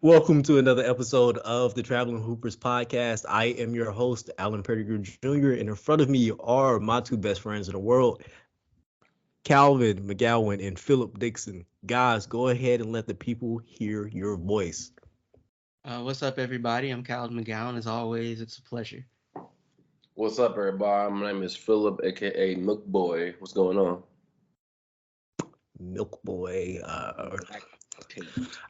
Welcome to another episode of the Traveling Hoopers podcast. I am your host, Alan Pettigrew Jr., and in front of me are my two best friends in the world, Calvin McGowan and Philip Dixon. Guys, go ahead and let the people hear your voice. What's up, everybody? I'm Calvin McGowan. As always, it's a pleasure. What's up, everybody? My name is Philip, aka Milk Boy. What's going on? Milk Boy.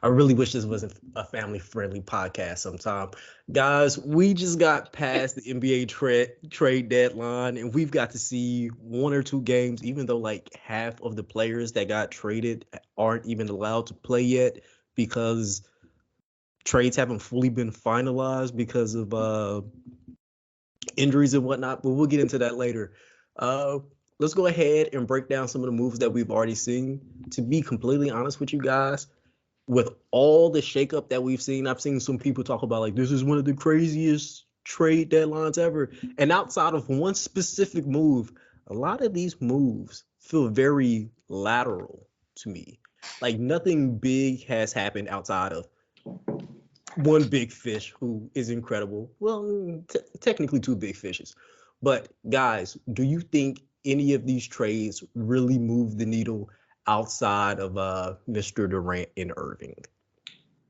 I really wish this wasn't a family-friendly podcast sometime. Guys, we just got past the NBA trade deadline, and we've got to see one or two games, even though like half of the players that got traded aren't even allowed to play yet because trades haven't fully been finalized because of injuries and whatnot. But we'll get into that later. Let's go ahead and break down some of the moves that we've already seen. To be completely honest with you guys, with all the shakeup that we've seen, I've seen some people talk about like this is one of the craziest trade deadlines ever. And outside of one specific move, a lot of these moves feel very lateral to me. Like nothing big has happened outside of one big fish who is incredible. Well, technically two big fishes. But guys, do you think any of these trades really move the needle outside of Mr. Durant and Irving?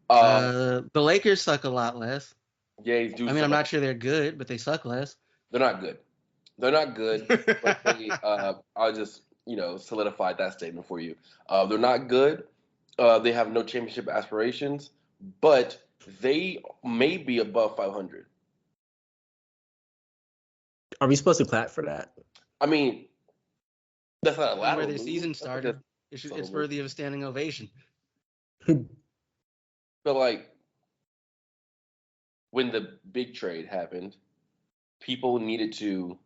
The Lakers suck a lot less. Yeah, they do. I mean, I'm not sure they're good, but they suck less. They're not good. They're not good. But they, I'll just solidify that statement for you. They're not good. They have no championship aspirations, but they may be above 500. Are we supposed to clap for that? I mean, that's not a lateral where their move. season started. It's worthy of a standing ovation. But like when the big trade happened, people needed to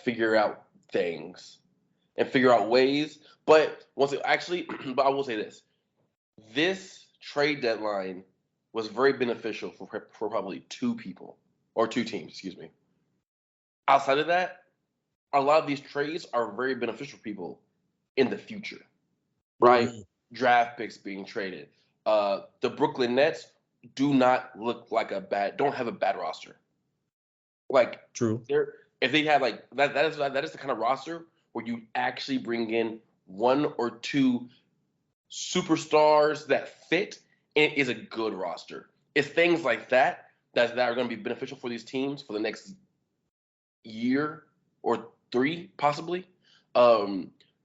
figure out things and figure out ways. But but I will say this: this trade deadline was very beneficial for probably two people or two teams. Excuse me. Outside of that, a lot of these trades are very beneficial for people in the future, right? Mm. Draft picks being traded. The Brooklyn Nets don't have a bad roster. Like True. if they have like that is the kind of roster where you actually bring in one or two superstars that fit, and it is a good roster. It's things like that that are going to be beneficial for these teams for the next year or three, possibly.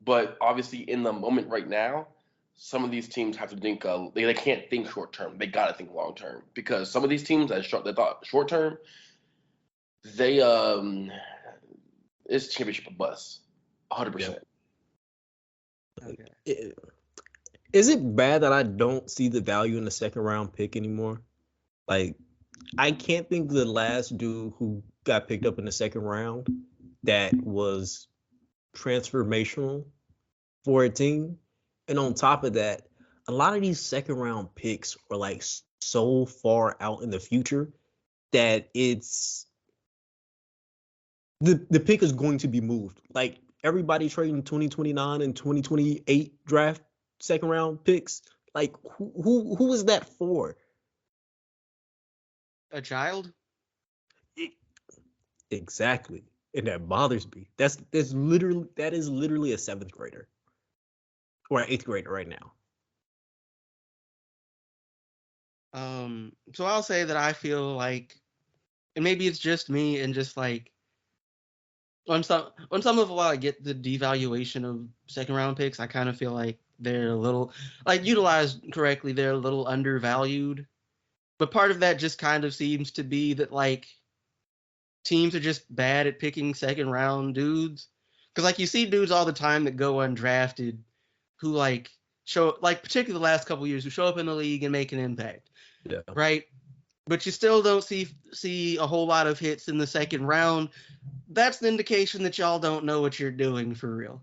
But obviously, in the moment right now, some of these teams have to think. They can't think short term. They got to think long term because some of these teams that thought short term, they it's championship a bust, 100%. Okay. Is it bad that I don't see the value in the second round pick anymore? Like, I can't think of the last dude who got picked up in the second round that was transformational for a team. And on top of that, a lot of these second round picks are like so far out in the future that it's the pick is going to be moved. Like everybody trading 2029 and 2028 draft second round picks. Like who is that for? A child? Exactly. And that bothers me. That is literally a seventh grader. Or an eighth grader right now. So I'll say that I feel like, and maybe it's just me, and just like on some level, while I get the devaluation of second round picks, I kind of feel like they're a little, like utilized correctly, they're a little undervalued. But part of that just kind of seems to be that like teams are just bad at picking second round dudes. Because like you see dudes all the time that go undrafted who like show, like particularly the last couple of years, who show up in the league and make an impact. Yeah. Right? But you still don't see a whole lot of hits in the second round. That's an indication that y'all don't know what you're doing for real.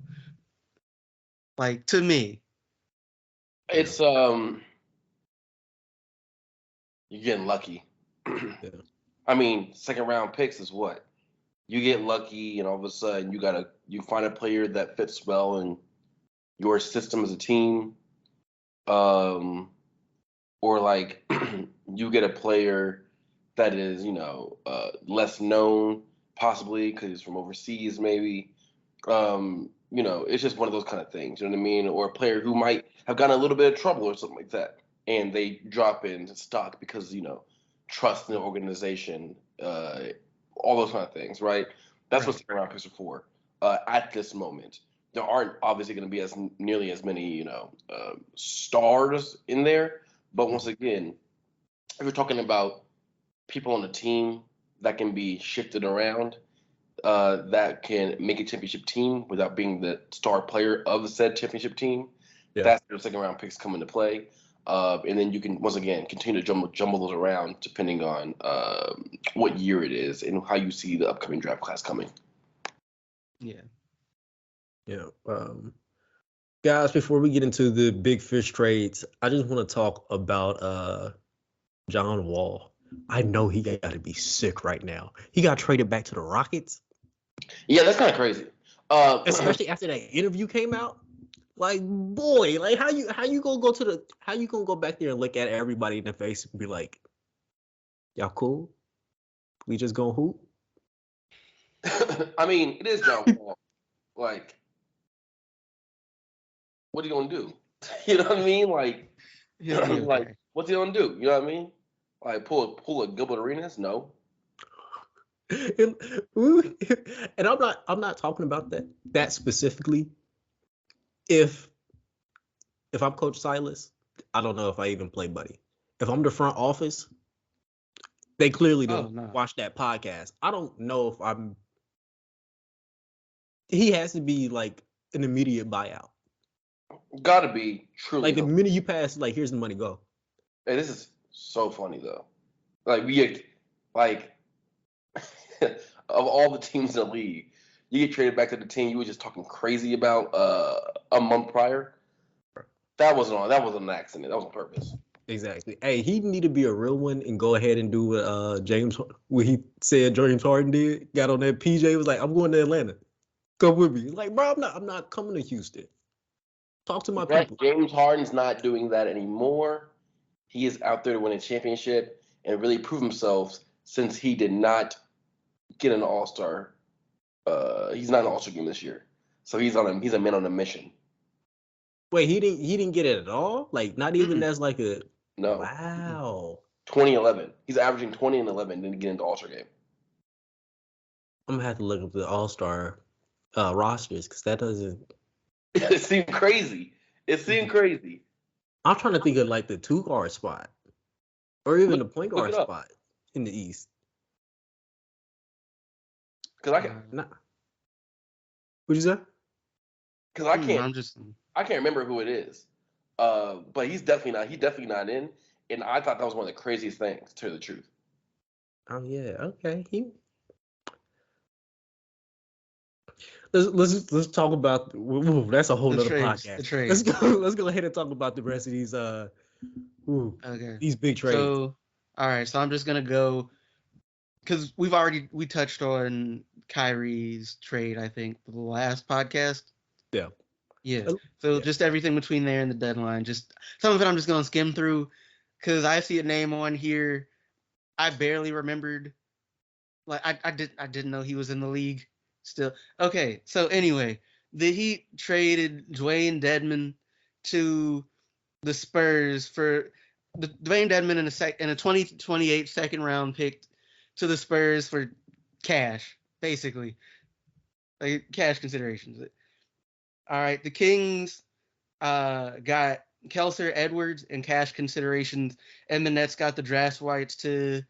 Like, to me. It's you're getting lucky. Yeah. I mean, second round picks is what? You get lucky and all of a sudden you find a player that fits well in your system as a team. or like you get a player that is, less known, possibly because he's from overseas, maybe. It's just one of those kind of things. You know what I mean? Or a player who might have gotten a little bit of trouble or something like that, and they drop in stock because trust in the organization, all those kind of things, right? That's what second round picks are for. At this moment, there aren't obviously going to be nearly as many stars in there, but once again, if you're talking about people on the team that can be shifted around, that can make a championship team without being the star player of the said championship team, that's where second round picks come into play. And then you can, once again, continue to jumble those around depending on what year it is and how you see the upcoming draft class coming. Yeah. Yeah. Guys, before we get into the big fish trades, I just want to talk about John Wall. I know he got to be sick right now. He got traded back to the Rockets. Yeah, that's kind of crazy. Especially after that interview came out. Like, boy, like how you gonna go back there and look at everybody in the face and be like, y'all cool? We just gonna hoop? I mean, it is John Wall. Like, what are you gonna do? You know what I mean? Like, like, what's he gonna do? You know what I mean? Like, pull a Gilbert Arenas? No. And I'm not talking about that specifically. If I'm Coach Silas, I don't know if I even play Buddy. If I'm the front office, they clearly don't watch that podcast. I don't know if I'm. He has to be like an immediate buyout. Gotta be truly. Like the minute you pass, like here's the money, go. Hey, this is so funny though. Like of all the teams in the league, you get traded back to the team you were just talking crazy about a month prior. That wasn't an accident. That was on purpose. Exactly. Hey, he need to be a real one and go ahead and do what he said James Harden did. Got on that PJ, was like, I'm going to Atlanta. Come with me. Like, bro, I'm not coming to Houston. Talk to my people. James Harden's not doing that anymore. He is out there to win a championship and really prove himself since he did not get an All-Star. He's not an All-Star game this year. So he's a man on a mission. Wait, he didn't get it at all? Like, not even as like a... No. Wow. 2011. He's averaging 20 and 11, didn't get into All-Star game. I'm going to have to look up the All-Star rosters because that doesn't... It seemed crazy. I'm trying to think of like the 2-guard spot or even the point guard spot in the East. Because I can't. What'd you say? Because I can't. I can't remember who it is. But he's definitely not in. And I thought that was one of the craziest things, to tell you the truth. Oh yeah, okay. Let's talk about. That's a whole other podcast. The trades. Let's go ahead and talk about the rest of these. These big trades. So, all right. So I'm just gonna go because we touched on Kyrie's trade. I think for the last podcast. Yeah. Yeah. So just everything between there and the deadline. Just some of it I'm just gonna skim through because I see a name on here I barely remembered. Like I didn't know he was in the league. Still. Okay, so anyway, the Heat traded Dwayne Dedmon to the Spurs for the Dwayne Dedmon in a 2028 second round pick to the Spurs for cash, basically. Like cash considerations. All right, the Kings got Kelser Edwards and cash considerations, and the Nets got the draft rights to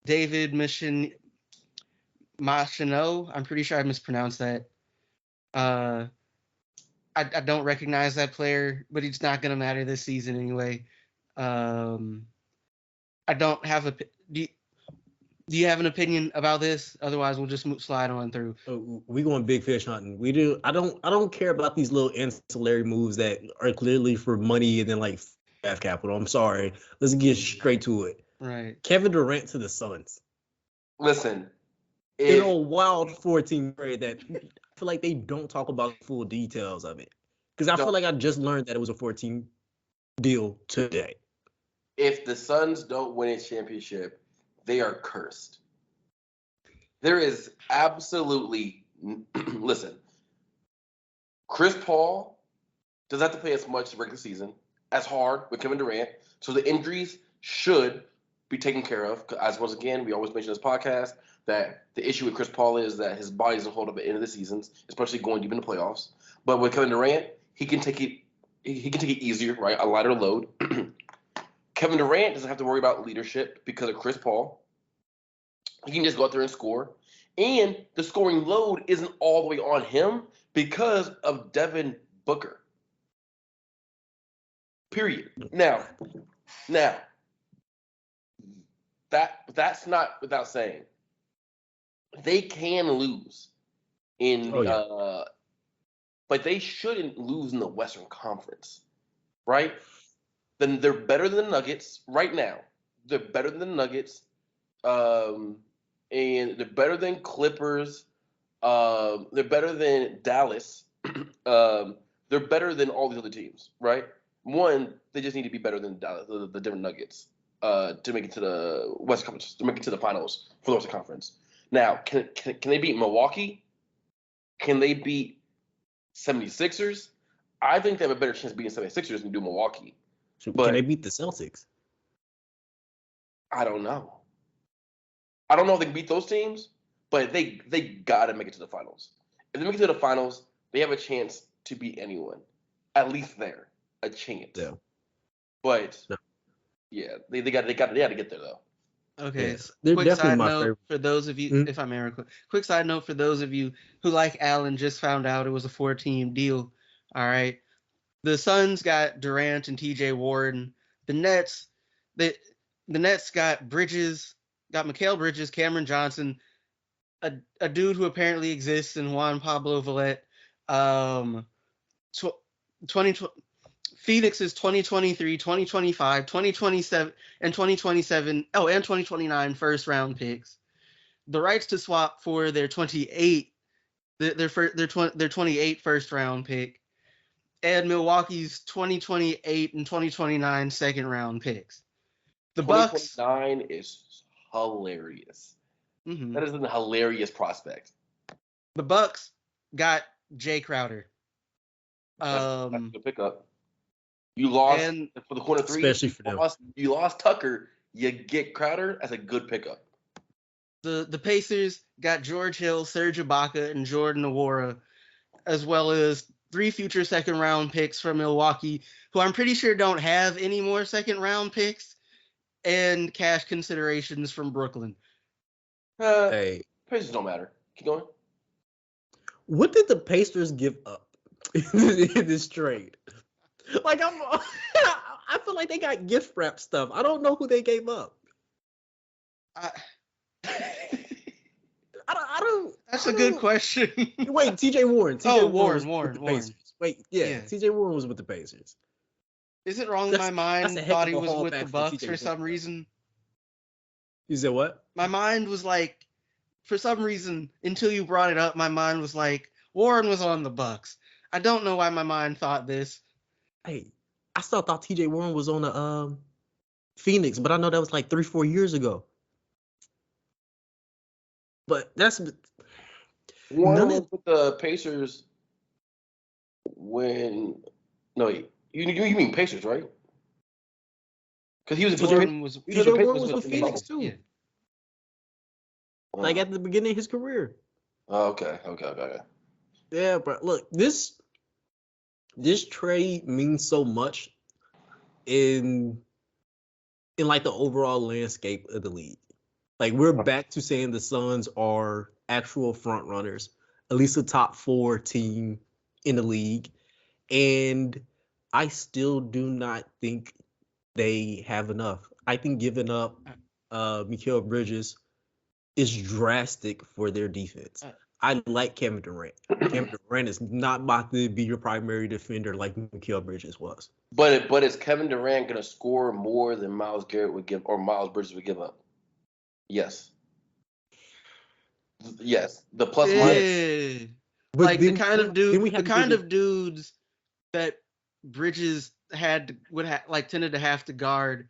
David Machino, I'm pretty sure I mispronounced that. I don't recognize that player, but he's not going to matter this season anyway. I don't have a. Do you have an opinion about this? Otherwise, we'll just slide on through. We going big fish hunting. We do. I don't care about these little ancillary moves that are clearly for money and then like draft capital. I'm sorry. Let's get straight to it. Right. Kevin Durant to the Suns. Listen. In a wild 14 trade that I feel like they don't talk about the full details of it. Because I feel like I just learned that it was a 14 deal today. if the Suns don't win a championship, they are cursed. There is absolutely listen. Chris Paul doesn't have to play as much regular season, as hard with Kevin Durant, so the injuries should be taken care of. As once again, we always mention this podcast that the issue with Chris Paul is that his body doesn't hold up at the end of the seasons, especially going deep in the playoffs. But with Kevin Durant, he can take it. He can take it easier, right? A lighter load. Kevin Durant doesn't have to worry about leadership because of Chris Paul. He can just go out there and score. And the scoring load isn't all the way on him because of Devin Booker. Period. Now, that's not without saying. They can lose in but they shouldn't lose in the Western Conference, right? Then they're better than the Nuggets right now. They're better than the Nuggets, and they're better than Clippers. They're better than Dallas. They're better than all these other teams, right? One, they just need to be better than Dallas, the different Nuggets to make it to the West Conference, to make it to the finals for the Western Conference. Now, can they beat Milwaukee? Can they beat 76ers? I think they have a better chance of beating 76ers than do Milwaukee. But can they beat the Celtics? I don't know. I don't know if they can beat those teams, but they got to make it to the finals. If they make it to the finals, they have a chance to beat anyone. At least there. A chance. Yeah. But, yeah, they got to get there, though. Okay, yeah. They're quick definitely side my note favorite. for those of you, if I may, real quick side note for those of you who, like Alan, just found out it was a 4-team deal. All right, the Suns got Durant and T.J. Warren. The Nets got Bridges, got Mikal Bridges, Cameron Johnson, a dude who apparently exists in Juan Pablo Villette. 2020. Phoenix's 2023, 2025, 2027, and 2027, and 2029 first round picks. The rights to swap for their 28 first round pick, and Milwaukee's 2028 and 2029 second round picks. The Bucks 2029 is hilarious. Mm-hmm. That is a hilarious prospect. The Bucks got Jay Crowder. That's a good pickup. You lost for the corner three, especially for them. You lost Tucker. You get Crowder. That's a good pickup. The Pacers got George Hill, Serge Ibaka, and Jordan Nwora, as well as 3 future second round picks from Milwaukee, who I'm pretty sure don't have any more second round picks, and cash considerations from Brooklyn. Pacers don't matter. Keep going. What did the Pacers give up in this trade? Like I feel like they got gift wrap stuff. I don't know who they gave up. I don't. That's a good question. Wait, T.J. Warren. Warren. Wait, yeah, T.J. Warren was with the Pacers. Is it wrong? My mind thought he was with the Bucks for some reason. You said what? My mind was like, for some reason, until you brought it up, my mind was like, Warren was on the Bucks. I don't know why my mind thought this. Hey, I still thought T.J. Warren was on the Phoenix, but I know that was like 3-4 years ago. But that's Warren was with the Pacers when you mean Pacers, right? Because he was with Phoenix too. Yeah. Like at the beginning of his career. Oh, okay. Yeah, but look, this trade means so much in like the overall landscape of the league. Like we're back to saying the Suns are actual front runners, at least a top 4 team in the league. And I still do not think they have enough. I think giving up Mikal Bridges is drastic for their defense. I like Kevin Durant. Kevin Durant is not about to be your primary defender like Mikal Bridges was. But is Kevin Durant going to score more than Miles Garrett would give or Miles Bridges would give up? Yes. The plus minus. But like the kind of dudes that Bridges tended to have to guard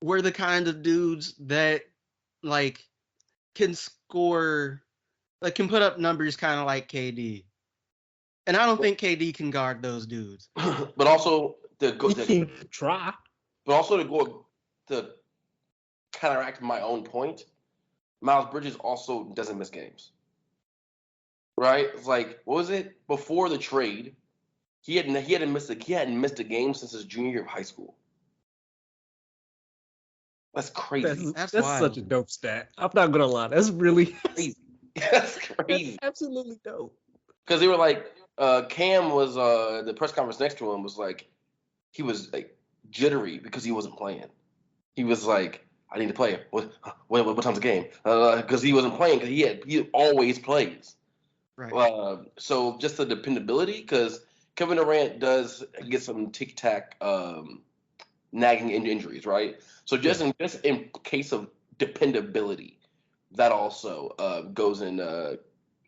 we're the kind of dudes that like can score, like can put up numbers kind of like KD. And I don't think KD can guard those dudes. But also He can try. But also to counteract my own point, Miles Bridges also doesn't miss games. Right? It's like, what was it? Before the trade, he hadn't missed a game since his junior year of high school. That's crazy. That's such a dope stat. I'm not gonna lie. That's really crazy. That's crazy. That's absolutely dope. Because they were like, Cam was the press conference next to him was like, he was like jittery because he wasn't playing. He was like, I need to play. What time's the game? Because he wasn't playing because he always plays. Right. So just the dependability, because Kevin Durant does get some tic-tac nagging injuries, right? So just in case of dependability, that also goes in.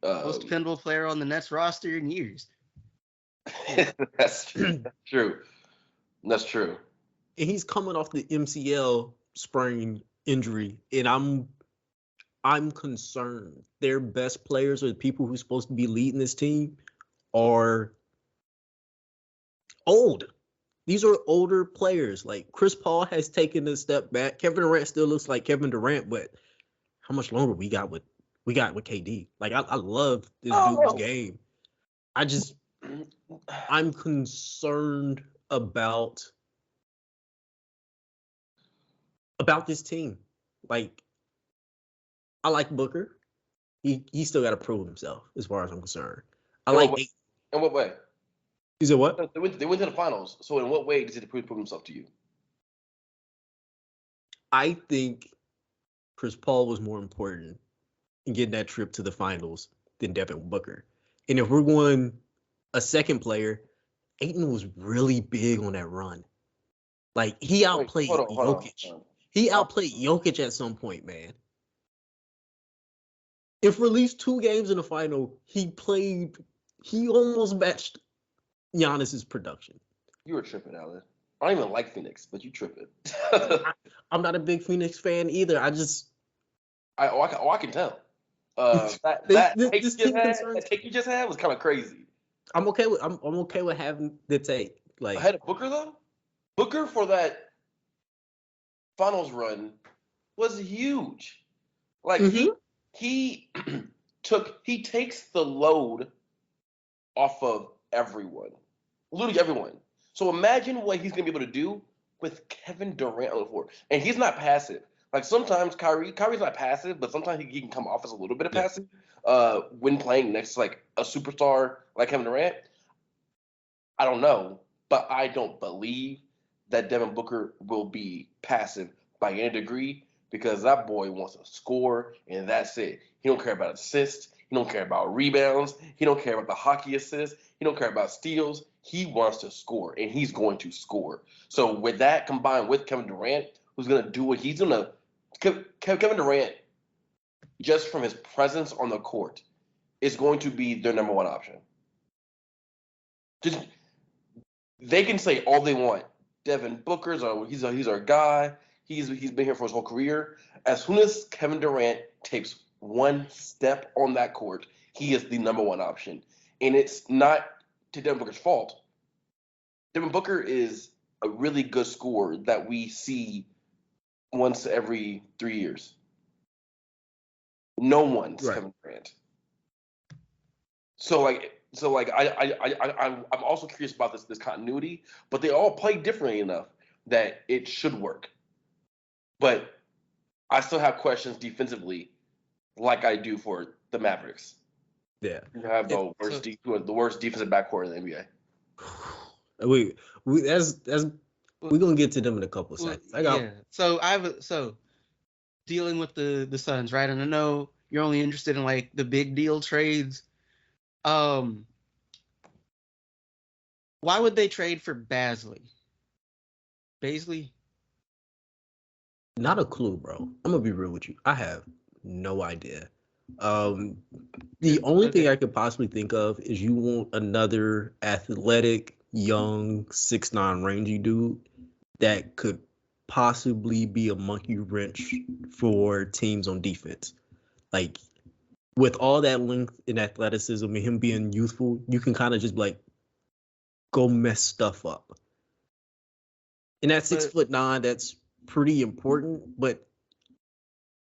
Most dependable player on the Nets roster in years. That's true. That's true. And he's coming off the MCL sprain injury, and I'm concerned. Their best players, or the people who's supposed to be leading this team, are old. These are older players. Like Chris Paul has taken a step back. Kevin Durant still looks like Kevin Durant, but how much longer we got with KD? Like I love this dude's game. I'm concerned about this team. Like I like Booker. He still got to prove himself as far as I'm concerned. In what way? You said what? They went to the finals. So in what way does he prove himself to you? I think Chris Paul was more important in getting that trip to the finals than Devin Booker. And if we're going a second player, Ayton was really big on that run. Like he outplayed Jokic. He outplayed Jokic at some point, man. If for at least 2 games in the final, he almost matched Giannis's production. You were tripping, Alan. I don't even like Phoenix, but you tripping. I'm not a big Phoenix fan either. I can tell. That take you just had was kind of crazy. I'm okay with having the take. Like ahead of Booker though. Booker for that finals run was huge. Like he takes the load off of everyone, literally everyone. So imagine what he's gonna be able to do with Kevin Durant on the floor, and he's not passive. Like sometimes Kyrie's not passive, but sometimes he can come off as a little bit of passive when playing next to like a superstar like Kevin Durant. I don't know, but I don't believe that Devin Booker will be passive by any degree because that boy wants to score and that's it. He don't care about assists. He don't care about rebounds. He don't care about the hockey assists. He don't care about steals. He wants to score, and he's going to score. So with that combined with Kevin Durant, who's going to do what he's going to – Kevin Durant, just from his presence on the court, is going to be their number one option. Just they can say all they want. Devin Booker's he's our guy. He's been here for his whole career. As soon as Kevin Durant takes one step on that court, he is the number one option. And it's not to Devin Booker's fault. Devin Booker is a really good scorer that we see once every 3 years. No one's Kevin Durant. So I'm also curious about this continuity, but they all play differently enough that it should work. But I still have questions defensively, like I do for the Mavericks. Yeah, you have the worst defensive backcourt in the NBA. We're gonna get to them in a couple of seconds. So dealing with the Suns, right? And I know you're only interested in like the big deal trades. Why would they trade for Baisley? Not a clue, bro. I'm gonna be real with you. I have no idea. The only thing I could possibly think of is you want another athletic, young, 6'9" rangy dude that could possibly be a monkey wrench for teams on defense. Like with all that length and athleticism and him being youthful, you can kind of just like go mess stuff up. And at 6'9", that's pretty important, but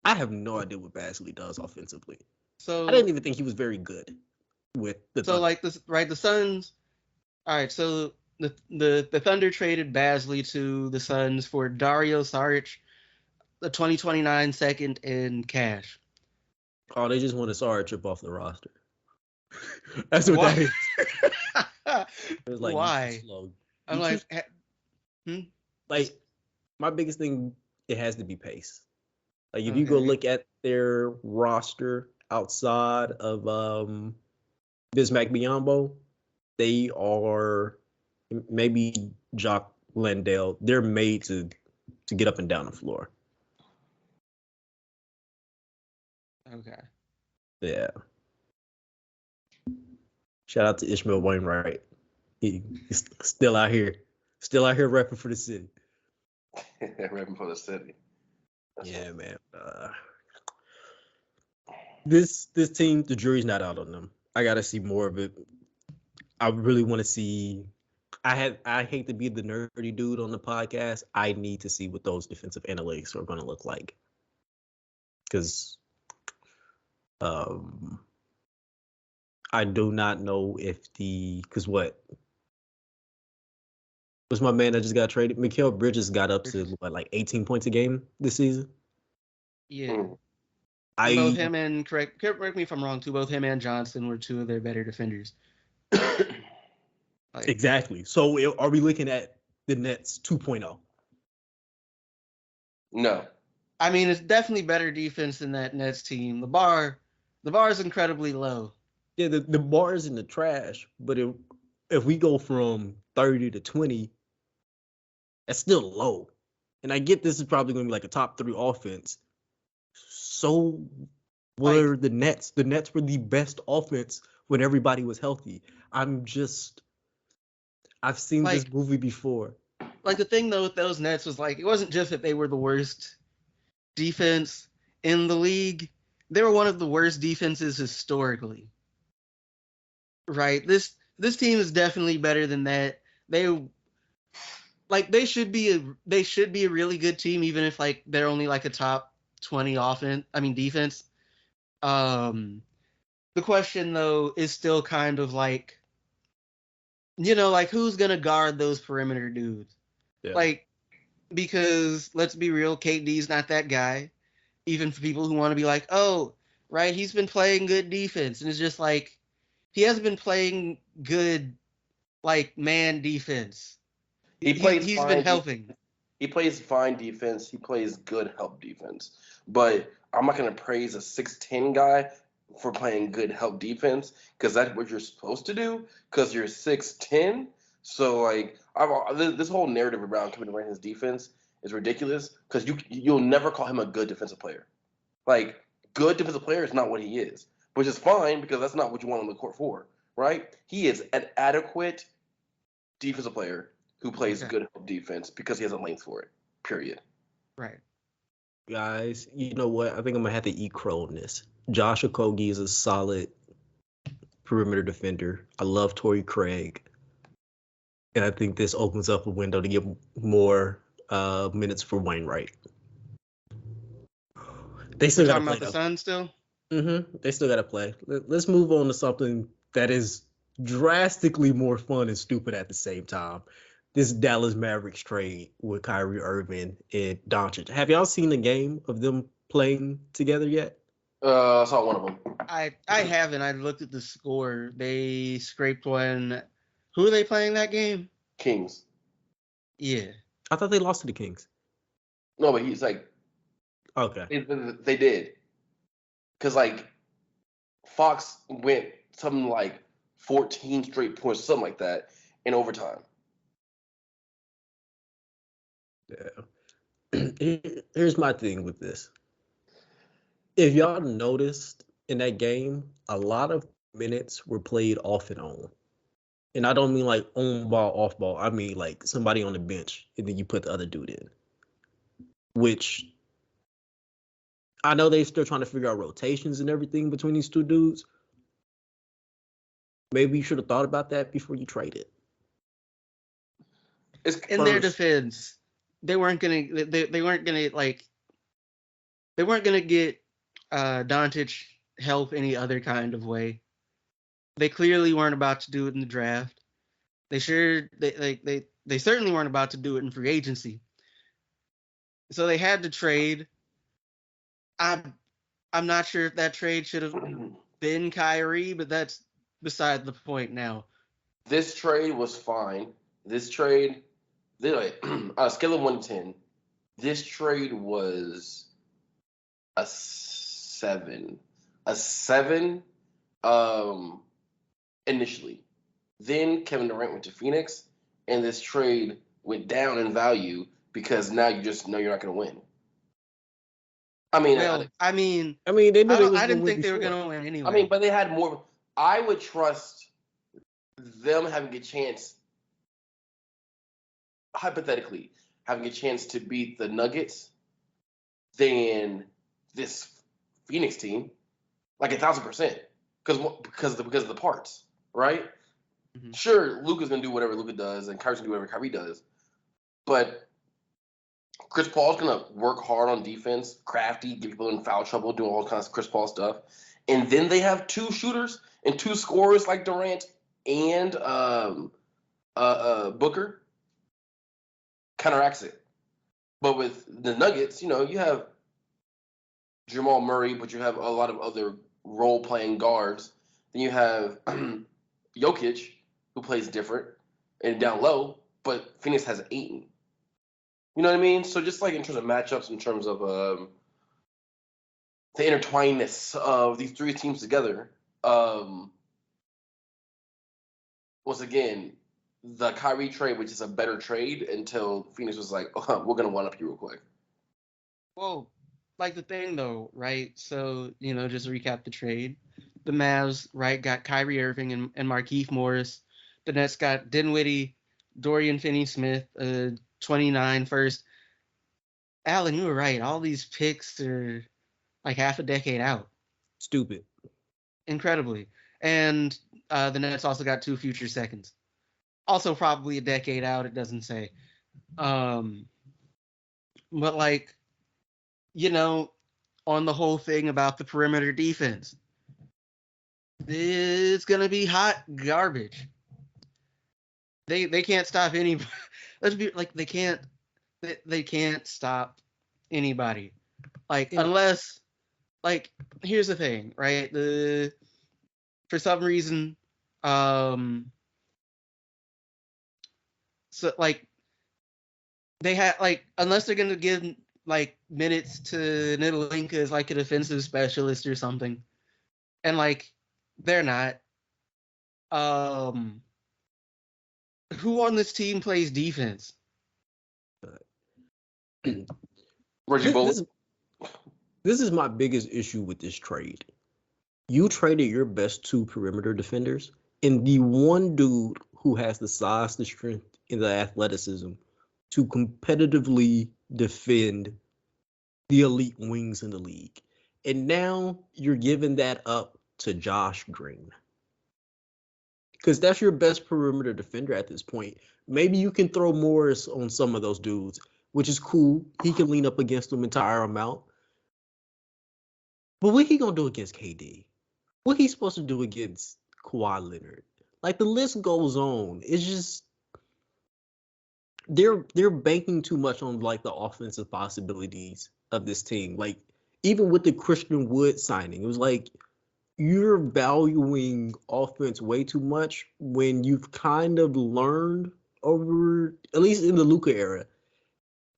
I have no idea what Basley does offensively. So I didn't even think he was very good with the so Thunder. like this, right? The Suns. All right, so the Thunder traded Basley to the Suns for Dario Saric, the 2029 second, and cash. Oh, they just want to Saric chip off the roster. That's what Why? that is. It was like, Why? you too slow. I'm You like, too- like my biggest thing, it has to be pace. Like if you go Okay. look at their roster outside of Bismack Biyombo, they are maybe Jock Landale. They're made to get up and down the floor. okay. Yeah. Shout out to Ishmael Wainwright. He's still out here repping for the city. Repping for the city. Yeah, man. This team, the jury's not out on them. I gotta see more of it. I really want to see. I hate to be the nerdy dude on the podcast. I need to see what those defensive analytics are going to look like, because I do not know if because what's my man that just got traded? Mikal Bridges got up to like 18 points a game this season. Yeah. Both him and correct me if I'm wrong too. Both him and Johnson were two of their better defenders. Like, exactly. So are we looking at the Nets 2.0? No. I mean, it's definitely better defense than that Nets team. The bar is incredibly low. Yeah, the bar is in the trash, but if we go from 30 to 20, that's still low. And I get this is probably going to be like a top 3 offense. So were the Nets. The Nets were the best offense when everybody was healthy. I've seen this movie before. Like the thing though with those Nets was like it wasn't just that they were the worst defense in the league. They were one of the worst defenses historically. Right? This team is definitely better than that. They should be a really good team even if like they're only like a top 20 defense. The question though is still kind of like, like who's gonna guard those perimeter dudes? Yeah. Like, because let's be real, KD's not that guy. Even for people who want to be like, oh, right, he's been playing good defense, and it's just like he hasn't been playing good like man defense. He's been helping. He plays fine defense. He plays good help defense. But I'm not gonna praise a 6'10" guy for playing good help defense because that's what you're supposed to do because you're 6'10". So like this whole narrative around Kevin Durant's defense is ridiculous because you'll never call him a good defensive player. Like good defensive player is not what he is, which is fine because that's not what you want on the court for, right? He is an adequate defensive player who plays good help defense because he has a length for it. Period. Right. Guys, you know what? I think I'm gonna have to eat crow on this. Josh Okogie is a solid perimeter defender. I love Torrey Craig. And I think this opens up a window to get more minutes for Wainwright. They still got to play. About the Suns still? Mm-hmm. They still got to play. Let's move on to something that is drastically more fun and stupid at the same time. This Dallas Mavericks trade with Kyrie Irving and Doncic. Have y'all seen the game of them playing together yet? I saw one of them. I haven't. I looked at the score. They scraped one. Who are they playing that game? Kings. Yeah. I thought they lost to the Kings. No, but he's like. Okay. They did. Because, like, Fox went something like 14 straight points, something like that, in overtime. Yeah. Here's my thing with this. If y'all noticed in that game, a lot of minutes were played off and on. And I don't mean like on ball, off ball. I mean like somebody on the bench, and then you put the other dude in. which I know they're still trying to figure out rotations and everything between these two dudes. Maybe you should have thought about that before you traded. In their defense, they weren't gonna get Doncic help any other kind of way. They clearly weren't about to do it in the draft. They certainly weren't about to do it in free agency. So they had to trade. I'm not sure if that trade should have been Kyrie, but that's beside the point now. This trade was fine. This trade, on a scale of 1 to 10, this trade was a 7. A 7 initially. Then Kevin Durant went to Phoenix, and this trade went down in value because now you just know you're not going to win. I didn't think they were going to win anyway. But they had more. I would trust them having a chance, hypothetically, having a chance to beat the Nuggets than this Phoenix team, like 1,000%, because of the parts, right? Mm-hmm. Sure, Luka's gonna do whatever Luka does, and Kyrie's gonna do whatever Kyrie does, but Chris Paul's gonna work hard on defense, crafty, get people in foul trouble, doing all kinds of Chris Paul stuff, and then they have 2 shooters and 2 scorers like Durant and Booker. Counteracts it. But with the Nuggets, you have Jamal Murray, but you have a lot of other role-playing guards. Then you have Jokic, who plays different and down low, but Phoenix has Ayton. You know what I mean? So just like in terms of matchups, in terms of the intertwinedness of these 3 teams together, once again, the Kyrie trade, which is a better trade, until Phoenix was like, oh, we're going to one-up you real quick. Well, like the thing, though, right? So, just recap the trade. The Mavs, right, got Kyrie Irving and Markieff Morris. The Nets got Dinwiddie, Dorian Finney-Smith, 29 first. Alan, you were right. All these picks are like half a decade out. Stupid. Incredibly. And the Nets also got 2 future seconds. Also probably a decade out, it doesn't say. But like, on the whole thing about the perimeter defense, it's gonna be hot garbage. They can't stop anybody. Let's be like, they can't stop anybody. Like, unless, like, here's the thing, right? For some reason, so like they had like, unless they're gonna give like minutes to Nidalinka as like a defensive specialist or something, and like they're not. Who on this team plays defense? Reggie Bullock. This is my biggest issue with this trade. You traded your best 2 perimeter defenders, and the one dude who has the size, the strength, and the athleticism to competitively defend the elite wings in the league. And now you're giving that up to Josh Green. Because that's your best perimeter defender at this point. Maybe you can throw Morris on some of those dudes, which is cool. He can lean up against them and tire them out. But what he gonna do against KD? What he supposed to do against Kawhi Leonard? Like, the list goes on. It's just they're banking too much on like the offensive possibilities of this team. Like, even with the Christian Wood signing, it was like you're valuing offense way too much when you've kind of learned over, at least in the Luka era,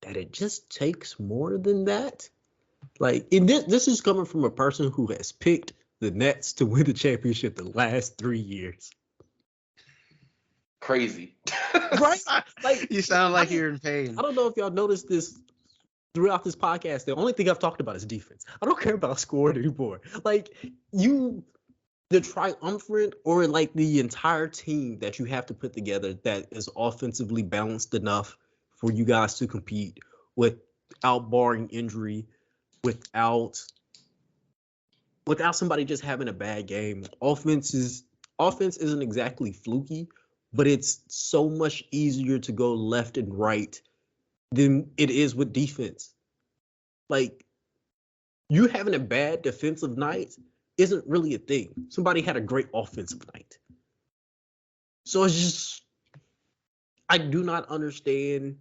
that it just takes more than that. Like, this is coming from a person who has picked the Nets to win the championship the last 3 years. Crazy. Right? Like, you sound like you're in pain. I don't know if y'all noticed this throughout this podcast. The only thing I've talked about is defense. I don't care about scoring anymore. Like, the triumvirate, or like the entire team that you have to put together that is offensively balanced enough for you guys to compete with without barring injury, without somebody just having a bad game. Offense isn't exactly fluky, but it's so much easier to go left and right than it is with defense. Like, you having a bad defensive night isn't really a thing. Somebody had a great offensive night. So it's just, I do not understand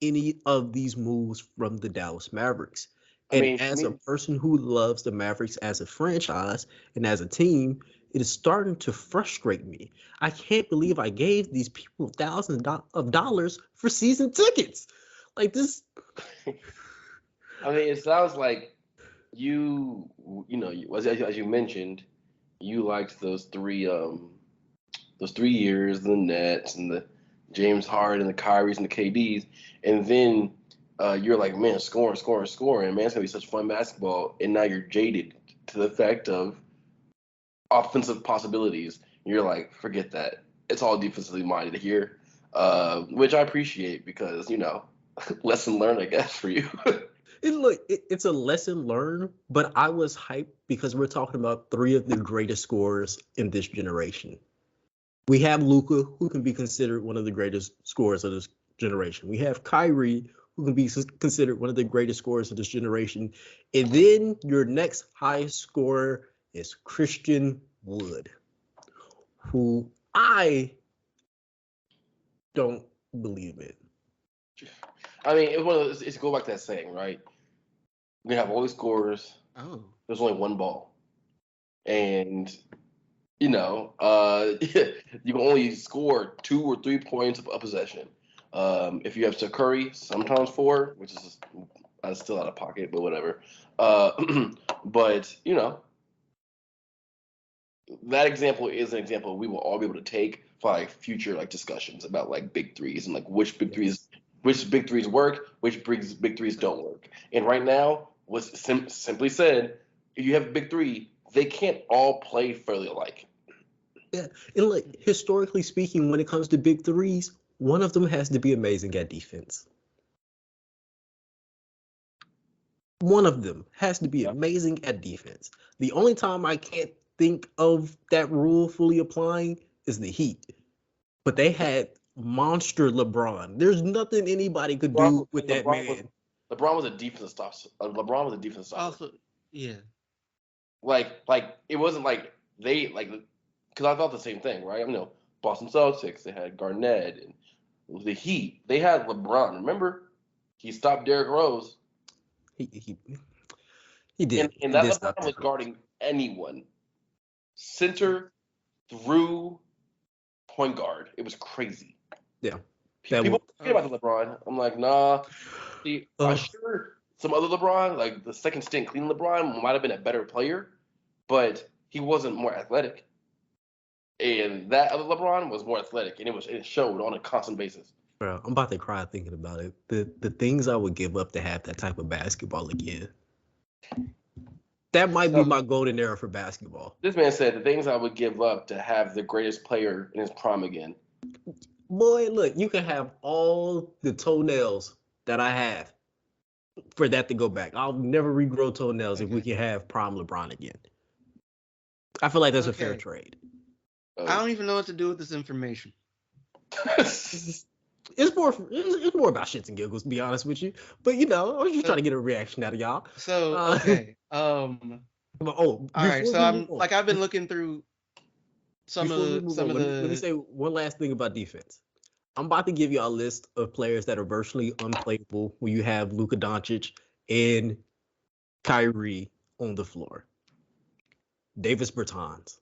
any of these moves from the Dallas Mavericks. And as a person who loves the Mavericks as a franchise and as a team, it is starting to frustrate me. I can't believe I gave these people thousands of dollars for season tickets. Like this. I mean, it sounds like you know, as you mentioned, you liked those 3 years, the Nets and the James Harden and the Kyries and the KDs, and then you're like, man, scoring, man, it's gonna be such fun basketball, and now you're jaded to the fact of offensive possibilities. You're like, forget that. It's all defensively minded here, which I appreciate because, you know, lesson learned, I guess, for you. It's a lesson learned, but I was hyped because we're talking about 3 of the greatest scorers in this generation. We have Luka, who can be considered one of the greatest scorers of this generation. We have Kyrie, who can be considered one of the greatest scorers of this generation. And then your next highest scorer is Christian Wood, who I don't believe in. I mean, it's go back to that saying, right? We have all these scorers. Oh. There's only one ball. And, you know, you can only score 2 or 3 points of a possession. If you have Steph Curry, sometimes 4, which is still out of pocket, but whatever. But, you know, that example is an example we will all be able to take for like future like discussions about like big threes and like which big threes work, which big threes don't work. And right now, was simply said, if you have a big 3, they can't all play fairly alike. Yeah, and like historically speaking, when it comes to big 3s, one of them has to be amazing at defense. One of them has to be amazing at defense. The only time I can't think of that rule fully applying is the Heat. But they had monster LeBron. There's nothing anybody could do with that man. LeBron was a defensive stopper. Also, yeah. Like it wasn't like they like, because I thought the same thing, right? I know Boston Celtics, they had Garnett, and the Heat, they had LeBron. Remember, he stopped Derrick Rose. He did. And that LeBron was guarding anyone, center through point guard. It was crazy. Yeah. People forget about the LeBron. I'm like, nah. See, I'm sure some other LeBron, like the second stint Cleveland LeBron, might have been a better player, but he wasn't more athletic. And that other LeBron was more athletic, and it showed on a constant basis. Bro, I'm about to cry thinking about it. The things I would give up to have that type of basketball again. That might be my golden era for basketball. This man said the things I would give up to have the greatest player in his prime again. Boy, look, you can have all the toenails that I have for that to go back. I'll never regrow toenails if we can have prime LeBron again. I feel like that's a fair trade. I don't even know what to do with this information. It's more about shits and giggles, to be honest with you. But you know, I was just trying to get a reaction out of y'all. So okay. All right. So I've been looking through some of the. Let me say one last thing about defense. I'm about to give you a list of players that are virtually unplayable when you have Luka Doncic and Kyrie on the floor. Davis Bertans.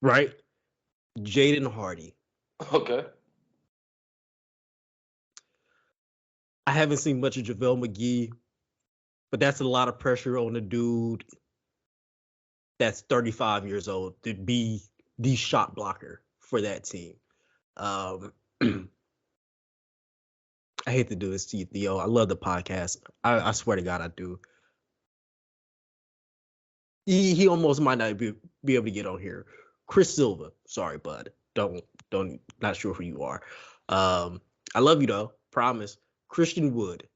Right? Jaden Hardy. Okay. I haven't seen much of JaVale McGee, but that's a lot of pressure on a dude that's 35 years old to be the shot blocker for that team. I hate to do this to you, Theo. I love the podcast. I swear to God, I do. He almost might not be able to get on here. Chris Silva. Sorry, bud. Don't. Not sure who you are. I love you though. Promise. Christian Wood,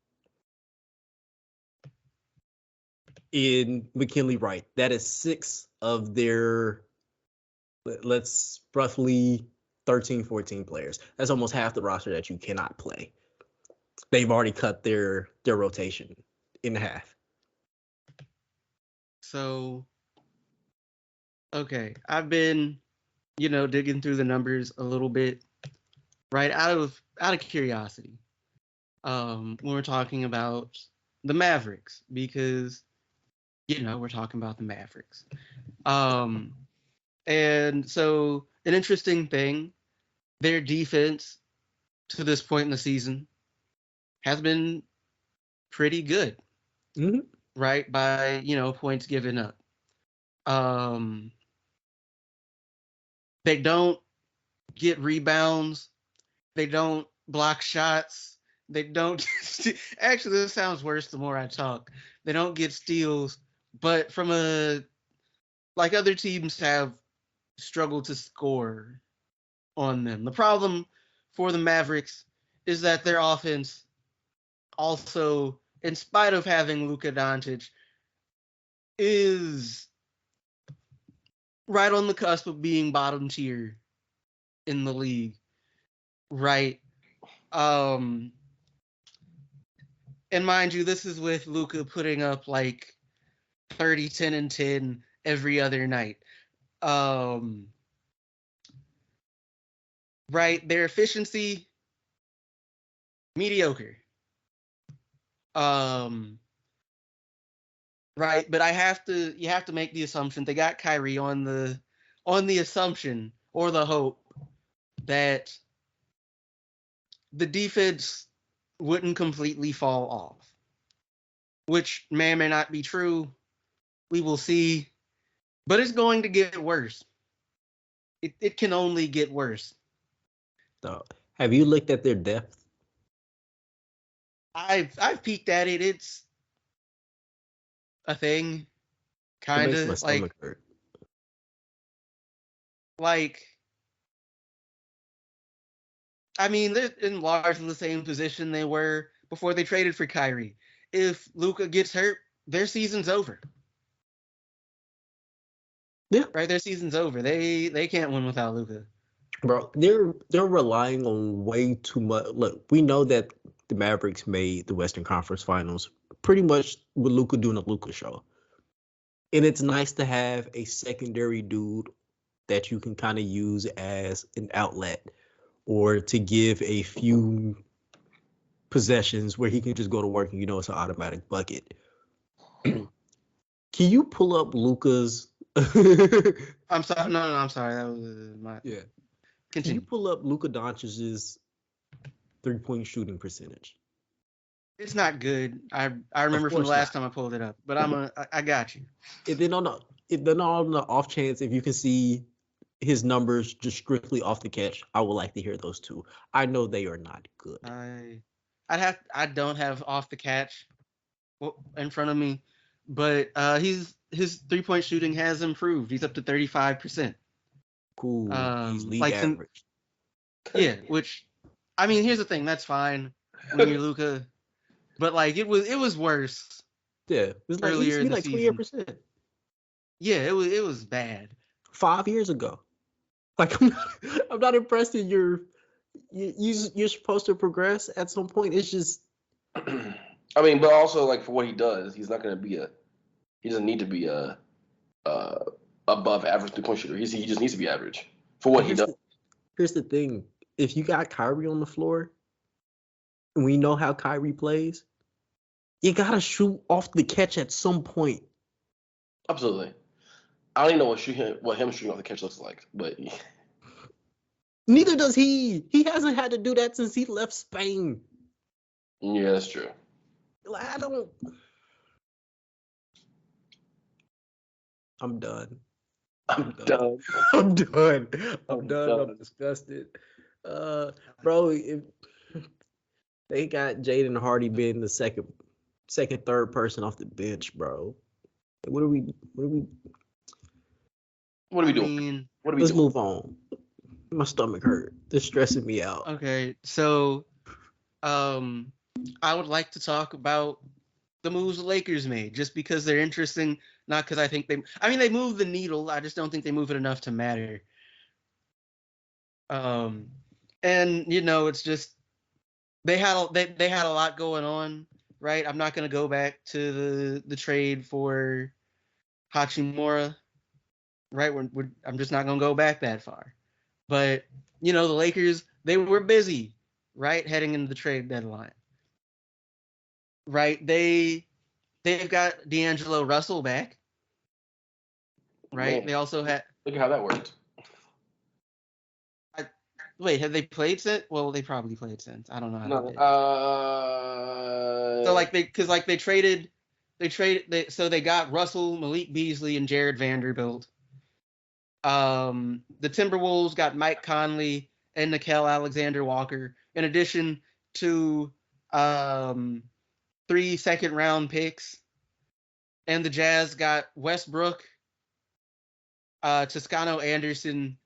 in McKinley Wright. That is 6 of their, let's roughly 13, 14 players. That's almost half the roster that you cannot play. They've already cut their rotation in half. So, okay, I've been, digging through the numbers a little bit, right, out of curiosity. When we're talking about the Mavericks, because we're talking about the Mavericks. And so an interesting thing, their defense to this point in the season has been pretty good, right? By, points given up. They don't get rebounds. They don't block shots. They don't actually, this sounds worse the more I talk. They don't get steals, but like other teams have struggled to score on them. The problem for the Mavericks is that their offense also, in spite of having Luka Doncic, is right on the cusp of being bottom tier in the league. Right. And mind you, this is with Luka putting up like 30, 10, and 10 every other night. Right, their efficiency, mediocre. Right, but you have to make the assumption they got Kyrie on the assumption or the hope that the defense wouldn't completely fall off, which may or may not be true. We will see, but it's going to get worse. It can only get worse. So, have you looked at their depth? I've peeked at it. It's a thing, kind of like. I mean, they're in largely the same position they were before they traded for Kyrie. If Luka gets hurt, their season's over. Yeah, right. Their season's over. They can't win without Luka. Bro, they're relying on way too much. Look, we know that the Mavericks made the Western Conference Finals pretty much with Luka doing a Luka show. And it's nice to have a secondary dude that you can kind of use as an outlet or to give a few possessions where he can just go to work and it's an automatic bucket. Can you pull up Luka's? I'm sorry. No, I'm sorry. That was my. Yeah. Continue. Can you pull up Luka Doncic's 3-point shooting percentage? It's not good. I remember from the last time I pulled it up, but I got you. And then on the off chance, if you can see his numbers just strictly off the catch, I would like to hear those too. I know they are not good. I don't have off the catch in front of me, but his 3-point shooting has improved. He's up to 35%. Cool. He's league average. Yeah, which I mean, here's the thing. That's fine when you're Luka, but like it was worse. Yeah, it was like earlier in the season. 28%. Yeah, it was bad. 5 years ago. Like I'm not impressed that you're supposed to progress at some point. It's just. I mean, but also like for what he does, he's not going to be he doesn't need to be a above average 3-point shooter. He just needs to be average for what he does. Here's the thing: if you got Kyrie on the floor, and we know how Kyrie plays, you gotta shoot off the catch at some point. Absolutely. I don't even know what him shooting off the catch looks like, but neither does he. He hasn't had to do that since he left Spain. Yeah, that's true. Like, I'm done. I'm done. I'm disgusted. Bro, if they got Jaden Hardy being the second, third person off the bench, bro. What are we doing? Let's move on. My stomach hurt. This stressing me out. Okay, so I would like to talk about the moves the Lakers made, just because they're interesting. Not because I think they move the needle. I just don't think they move it enough to matter. And it's just they had a lot going on, right? I'm not gonna go back to the trade for Hachimura, right? I'm just not gonna go back that far. But the Lakers, they were busy, right, heading into the trade deadline, right? They've got D'Angelo Russell back, right? Man, They also had. look at how that worked. Wait, have they played since? Well, they probably played since. I don't know how No, they did. So they got Russell, Malik Beasley, and Jared Vanderbilt. The Timberwolves got Mike Conley and Nickeil Alexander-Walker, in addition to 3 second-round picks. And the Jazz got Westbrook, Toscano Anderson,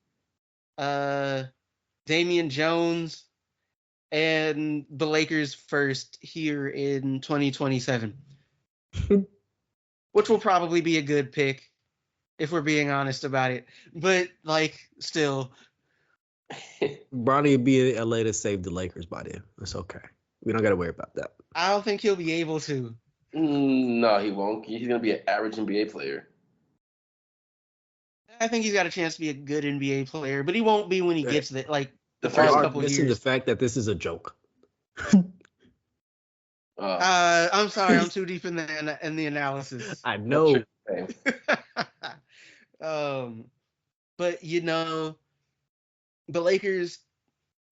Damian Jones, and the Lakers first here in 2027, which will probably be a good pick if we're being honest about it. But still, Bronny would be in LA to save the Lakers by then. It's okay. We don't got to worry about that. I don't think he'll be able to. No, he won't. He's gonna be an average NBA player. I think he's got a chance to be a good NBA player, but he won't be when he gets the The first first couple Missing years. the fact that this is a joke. I'm sorry, I'm too deep in the analysis. I know. But the Lakers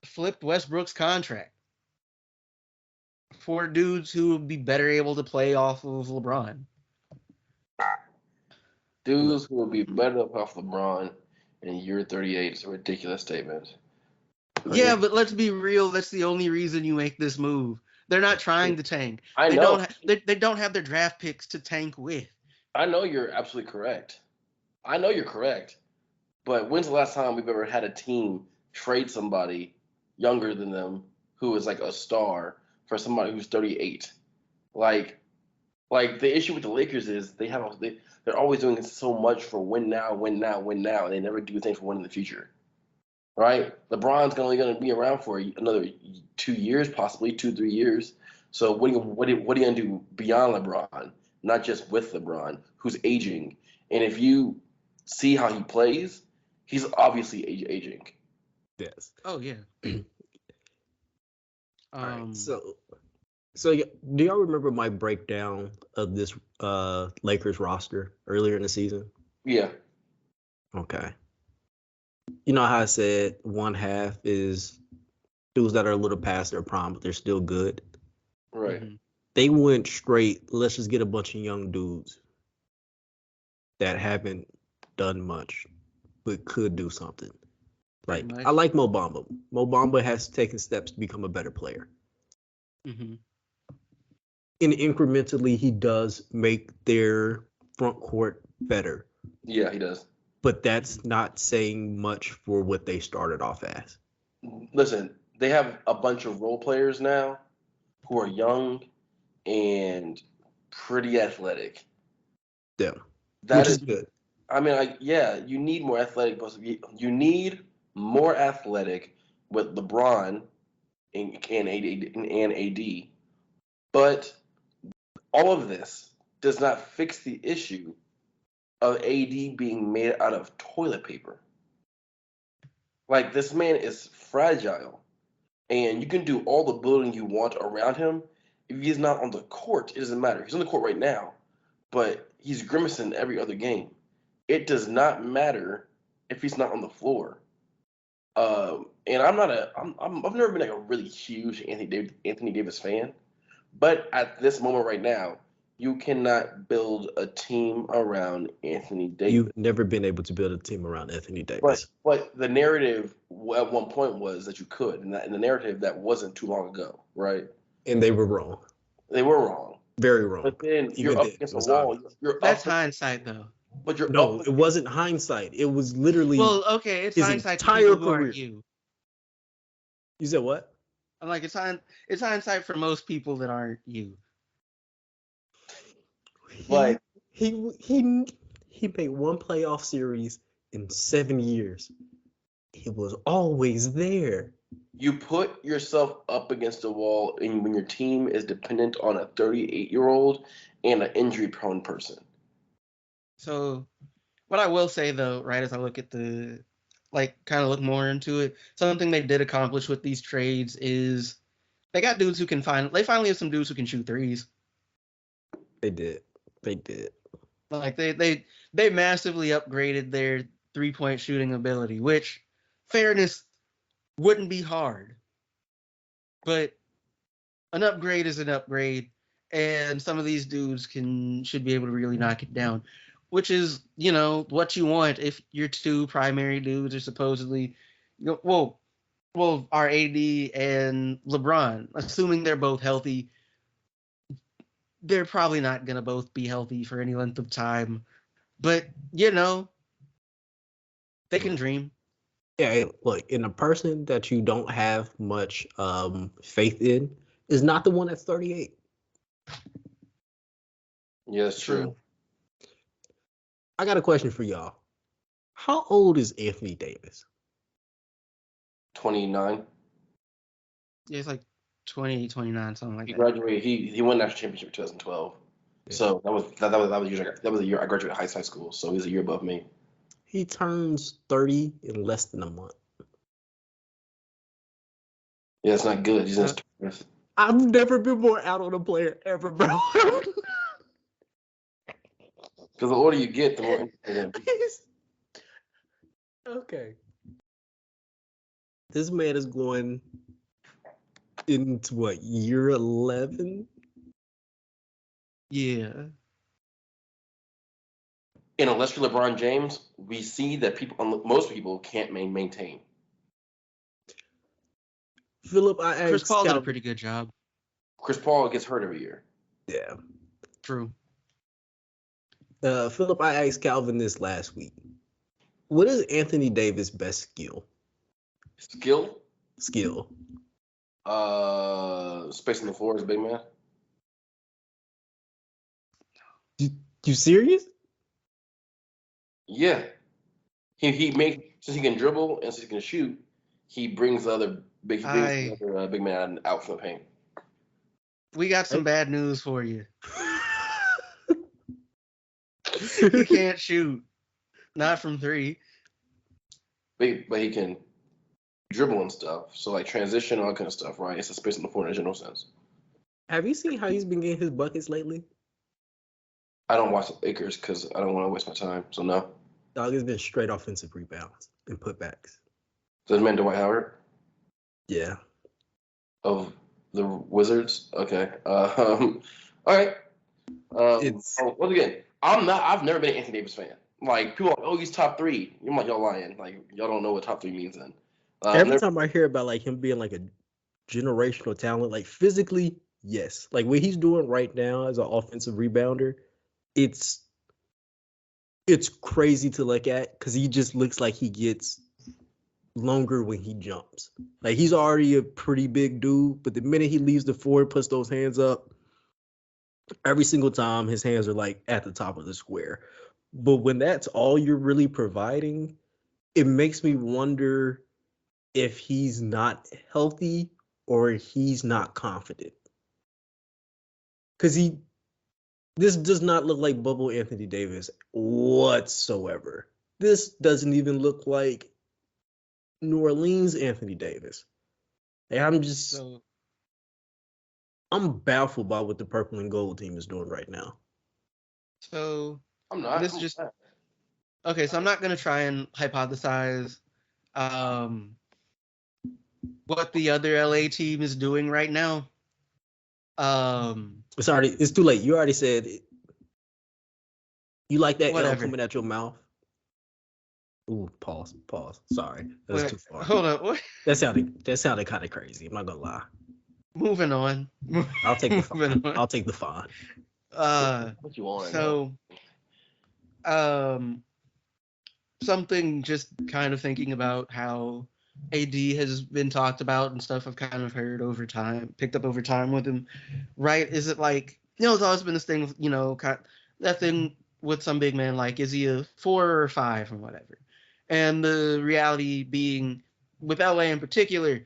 flipped Westbrook's contract for dudes who would be better able to play off of LeBron. Dudes who will be better off LeBron in year 38 is a ridiculous statement. Yeah, but let's be real. That's the only reason you make this move. They're not trying to tank. I know. They don't have their draft picks to tank with. I know you're absolutely correct. I know you're correct. But when's the last time we've ever had a team trade somebody younger than them who is like a star for somebody who's 38? Like the issue with the Lakers is they're always doing so much for win now, and they never do things for win in the future. Right? LeBron's only going to be around for another 2 years, possibly 2-3 years. So what are you going to do beyond LeBron? Not just with LeBron, who's aging. And if you see how he plays, he's obviously aging. Yes. Oh yeah. All right. So do y'all remember my breakdown of this Lakers roster earlier in the season? Yeah. Okay. You know how I said one half is dudes that are a little past their prime, but they're still good. Right. Mm-hmm. They went straight, let's just get a bunch of young dudes that haven't done much, but could do something. Like, I like Mo Bamba. Mo Bamba has taken steps to become a better player. Mm-hmm. And incrementally, he does make their front court better. Yeah, he does. But that's not saying much for what they started off as. Listen, they have a bunch of role players now who are young and pretty athletic. Yeah. That is good. I mean, you need more athletic. You need more athletic with LeBron and AD. But all of this does not fix the issue of AD being made out of toilet paper. Like, this man is fragile, and you can do all the building you want around him. If he's not on the court, it doesn't matter. He's on the court right now, but he's grimacing every other game. It does not matter if he's not on the floor. And I've never been like a really huge Anthony Davis fan, but at this moment right now, you cannot build a team around Anthony Davis. You've never been able to build a team around Anthony Davis. But the narrative at one point was that you could, and the narrative that wasn't too long ago, right? And they were wrong. They were wrong. Very wrong. But then you're up against the wall. That's hindsight, though. But it wasn't hindsight. It was literally. Well, okay, it's his hindsight. Entire career. You said what? I'm like, it's hindsight for most people that aren't you. But he made one playoff series in 7 years. He was always there. You put yourself up against the wall and when your team is dependent on a 38-year-old and an injury-prone person. So, what I will say though, right, as I look at kind of look more into it, something they did accomplish with these trades is they got dudes who can they finally have some dudes who can shoot threes. They did. Like they massively upgraded their 3-point shooting ability, which, fairness, wouldn't be hard. But an upgrade is an upgrade, and some of these dudes should be able to really knock it down, which is, what you want if your two primary dudes are supposedly, well, are AD and LeBron. Assuming they're both healthy, they're probably not going to both be healthy for any length of time. But, they can dream. Yeah, look, in a person that you don't have much faith in is not the one that's 38. Yeah, that's true. I got a question for y'all. How old is Anthony Davis? 29. Yeah, it's like 28, 29, something like He that. graduated. He won national championship in 2012. Yeah. So that was the year I graduated high school. So he's a year above me. He turns 30 in less than a month. Yeah, it's not good. He's in his I've never been more out on a player ever, bro. Because the older you get, the more interesting. Okay. This man is going into what, year 11? Yeah. And unless you're LeBron James, we see that most people can't maintain. Philip, Chris Paul did a pretty good job. Chris Paul gets hurt every year. Yeah. True. Philip, I asked Calvin this last week. What is Anthony Davis' best skill? Skill? Space on the floor as a big man. You serious? Yeah. He makes, since he can dribble and since he can shoot, he brings the other big man out from the paint. We got some bad news for you. He can't shoot. Not from 3. But he can dribble and stuff. So like transition, all that kind of stuff, right? It's a space on the floor in a general sense. Have you seen how he's been getting his buckets lately? I don't watch the Lakers because I don't want to waste my time. So no. Dog has been straight offensive rebounds and putbacks. So man Dwight Howard? Yeah. Of the Wizards? Okay. All right. Once again, I've never been an Anthony Davis fan. Like, people are like, oh, he's top 3. I'm like, y'all lying. Like, y'all don't know what top 3 means then. Every time I hear about, like, him being, like, a generational talent, like, physically, yes. Like, what he's doing right now as an offensive rebounder, it's crazy to look at because he just looks like he gets longer when he jumps. Like, he's already a pretty big dude, but the minute he leaves the floor and puts those hands up, every single time his hands are, like, at the top of the square. But when that's all you're really providing, it makes me wonder if he's not healthy or he's not confident. Because this does not look like bubble Anthony Davis whatsoever. This doesn't even look like New Orleans Anthony Davis. Like, I'm baffled by what the purple and gold team is doing right now. So I'm not. Okay, so I'm not gonna try and hypothesize what the other LA team is doing right now. It's too late. You already said it. You like that L coming out your mouth? Ooh, pause. Sorry, that's too far. Hold up. What? That sounded kind of crazy. I'm not gonna lie. Moving on. I'll take the fine. I'll take the fine. What you want? So, something just kind of thinking about how AD has been talked about and stuff I've kind of heard over time, picked up over time with him, right? Is it like, it's always been this thing, that thing with some big man, like, is he a 4 or a 5 or whatever? And the reality being, with LA in particular,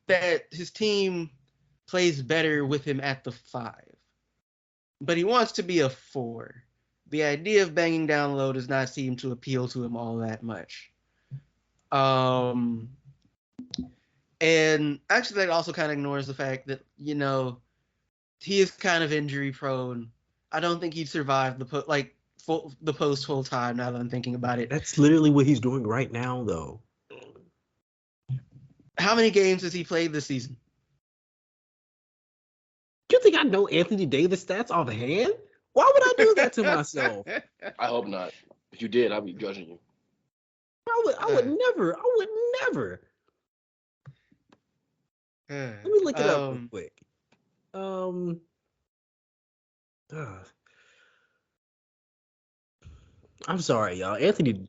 that his team plays better with him at the 5. But he wants to be a 4. The idea of banging down low does not seem to appeal to him all that much. And actually that also kind of ignores the fact that, he is kind of injury prone. I don't think he'd survive the post full time, now that I'm thinking about it. That's literally what he's doing right now, though. How many games has he played this season? Do you think I know Anthony Davis stats offhand? Why would I do that to myself? I hope not. If you did, I'd be judging you. I would never. Let me look it up real quick. I'm sorry, y'all. Anthony,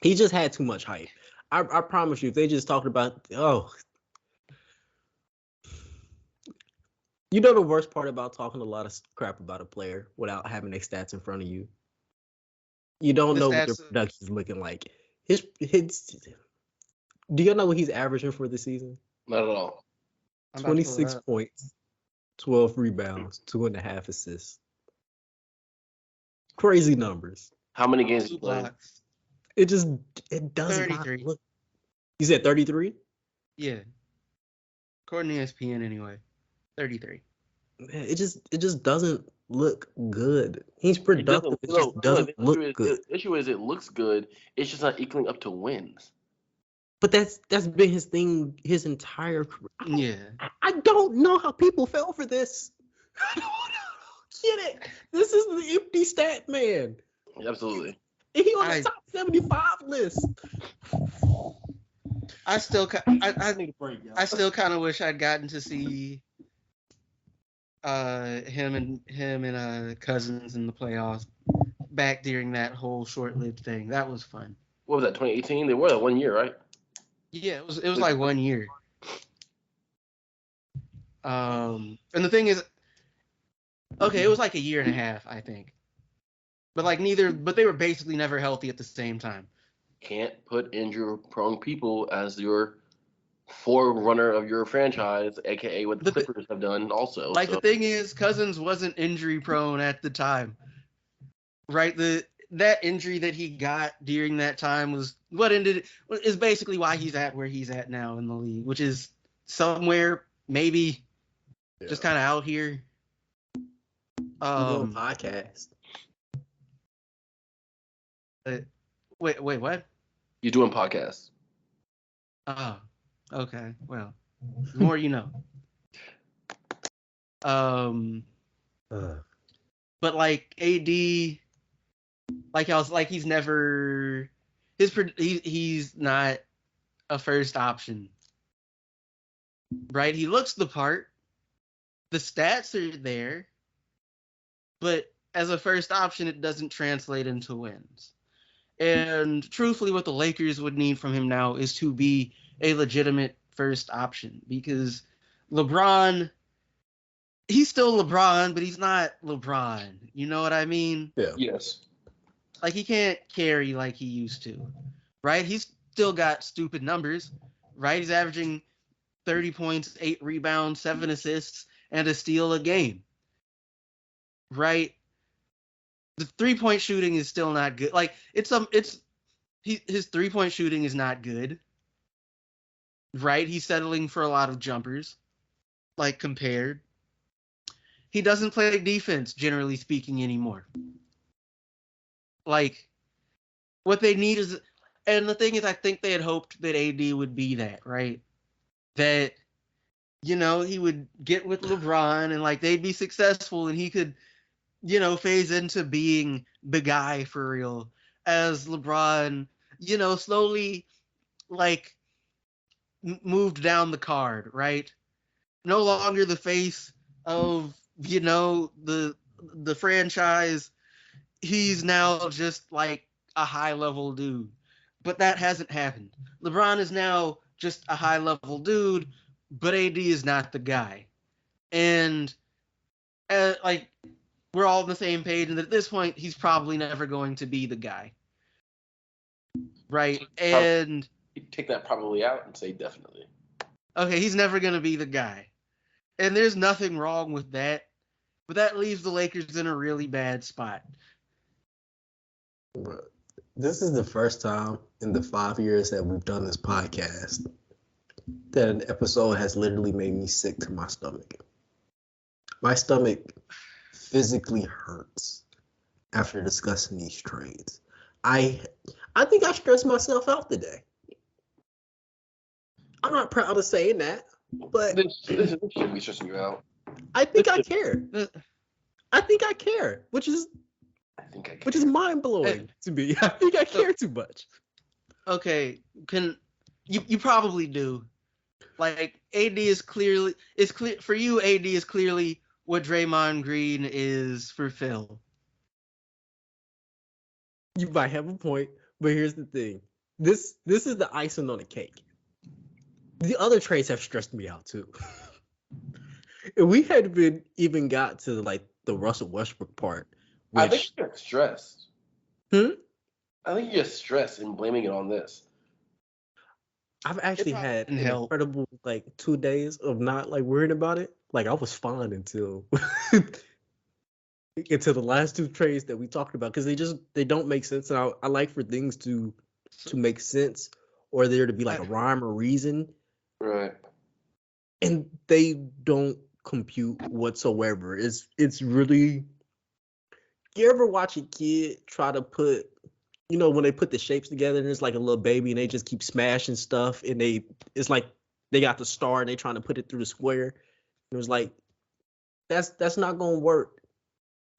he just had too much hype. I promise you, if they just talked about, the worst part about talking a lot of crap about a player without having their stats in front of you? You don't know what their production's looking like. His do you know what he's averaging for the season? Not at all. 26 points, 12 rebounds, 2.5 assists. Crazy numbers. How many games he played? It doesn't look. You said 33? Yeah. According to ESPN anyway. 33. It just doesn't look good. He's productive. It just doesn't look good. The issue is it looks good. It's just not equaling up to wins. But that's been his thing his entire career. I don't know how people fell for this. I don't get it. This is the empty stat man. Absolutely. He on the top 75 list. I still need a break, y'all. I still kind of wish I'd gotten to see him and Cousins in the playoffs back during that whole short-lived thing. That was fun. What was that? 2018? They were that 1 year, right? Yeah, it was like 1 year. And the thing is, okay, it was like a year and a half, I think. But they were basically never healthy at the same time. Can't put injury-prone people as your forerunner of your franchise, aka what the Clippers have done also. The thing is, Cousins wasn't injury-prone at the time, right? That injury that he got during that time is basically why he's at where he's at now in the league, which is somewhere maybe just kind of out here. Podcast. Wait, what? You're doing podcasts. Oh, okay. Well, the more you know. But AD, he's never he's not a first option, right? He looks the part. The stats are there, but as a first option, it doesn't translate into wins. And truthfully, what the Lakers would need from him now is to be a legitimate first option, because LeBron, he's still LeBron, but he's not LeBron. You know what I mean? Yeah. Yes. He can't carry like he used to, right? He's still got stupid numbers, right? He's averaging 30 points, 8 rebounds, 7 assists, and a steal a game, right? The 3-point shooting is still not good. His 3-point shooting is not good, right? He's settling for a lot of jumpers, compared. He doesn't play defense, generally speaking, anymore. What they need is, and the thing is, I think they had hoped that AD would be that, right? That, he would get with LeBron and they'd be successful and he could, phase into being the guy for real, as LeBron, slowly moved down the card, right? No longer the face of, the franchise. He's now just a high level dude. but that hasn't happened. LeBron is now just a high-level dude, but AD is not the guy. And like we're all on the same page, and at this point, he's probably never going to be the guy, right? And you take that probably out and say definitely. Okay, he's never going to be the guy. And there's nothing wrong with that. But that leaves the Lakers in a really bad spot. This is the first time in the 5 years that we've done this podcast that an episode has literally made me sick to my stomach. My stomach physically hurts after discussing these trades. I think I stressed myself out today. I'm not proud of saying that, but this should be stressing you out. I think I care. I think I care, which is mind blowing to me. I think I care too much. Okay, you probably do. Like AD is clear for you. AD is clearly what Draymond Green is for Phil. You might have a point, but here's the thing. This is the icing on the cake. The other trades have stressed me out too. If we had even got to like the Russell Westbrook part, I think you're stressed. I think you're stressed and blaming it on this. I've actually had an incredible like 2 days of not like worrying about it. Like I was fine until the last two trades that we talked about, because they don't make sense, and I like for things to make sense or there to be like a rhyme or reason. Right. And they don't compute whatsoever. It's really, you ever watch a kid try to put, when they put the shapes together and it's like a little baby and they just keep smashing stuff and it's like they got the star and they trying to put it through the square. It was like, that's not gonna work.